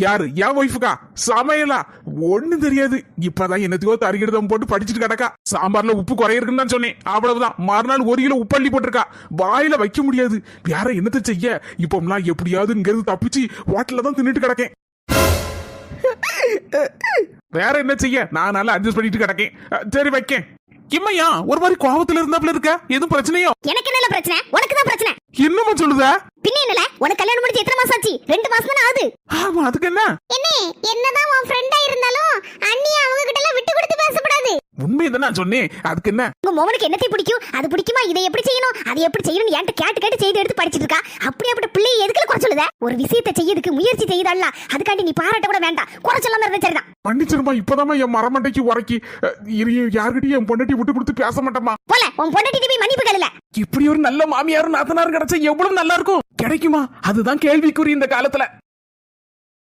யாரு என் ஒய்ஃபுக்கா? சமையலா? ஒண்ணும் தெரியாது. இப்பதான் என்னத்தையோ தருகிடுதம் போட்டு படிச்சுட்டு கிடக்கா. சாம்பார்ல உப்பு குறையிருக்குன்னு தான் சொன்னேன், அவ்வளவுதான். மறுநாள் 1 கிலோ உப்பள்ளி போட்டிருக்கா. வாயில வைக்க முடியாது. வேற என்னத்தை செய்ய? இப்போம்லாம் எப்படியாவது இங்கிருந்து தப்பிச்சு ஹோட்டல்ல தான் தின்னுட்டு கிடக்கேன். வேற என்ன செய்ய? நான் நல்லா அட்ஜஸ்ட் பண்ணிட்டு கிடக்கேன். சரி வைக்கேன். இம்மையா ஒரு மாதிரி கோபத்துல இருந்தாப்ல இருக்க, எதுவும் பிரச்சனையோ? எனக்கு என்ன பிரச்சனை? உனக்கு தான் பிரச்சனை. என்னமா சொல்லுத? பின்ன என்னல, உனக்கு கல்யாணம் முடிஞ்சு எத்தனை மாசம் ஆச்சு? 2 மாசம் தான ஆகுது. ஆமா, அதுக்கு என்ன? என்னதான் உன் ஃப்ரெண்டா இருந்தாலும் அண்ணி அவங்க கிட்ட எல்லாம் விட்டு கொடுத்து பேசக்கூடாது. உண்மையை நான் சொன்னேன், அதுக்கு என்ன? உங்க மோவனுக்கு என்னத்தை பிடிக்கும், அது பிடிக்குமா, இதை எப்படி செய்யணும், அதை எப்படி செய்யணும் என்கிட்ட கேட்டு கேட்டு செய்து எடுத்து படிச்சிட்டு இருக்கா. அப்படியே பிள்ளையை எதுக்குல குறை சொல்லுத? ஒரு விஷயத்தை செய்யறதுக்கு முயற்சி செய்யுதல்ல, அதுக்காண்டி நீ பாராட்ட கூட வேண்டாம். குறை சொல்லாம இருந்தா சரிதான். மன்னிச்சிருமா, இப்பதாமா என் மரமண்டைக்கு உரைக்கி யாருக்கிட்டையும் என் பொண்டாட்டி விட்டு கொடுத்து பேச மாட்டேமா. போல உன் பொண்டாட்டி போய் மன்னிப்பு கேளல. இப்படி ஒரு நல்ல மாமியாரும் நாத்தனாரும் கிடைச்சா எவ்வளவு நல்லா இருக்கும். கிடைக்குமா? அதுதான் கேள்விக்குறி இந்த காலத்துல.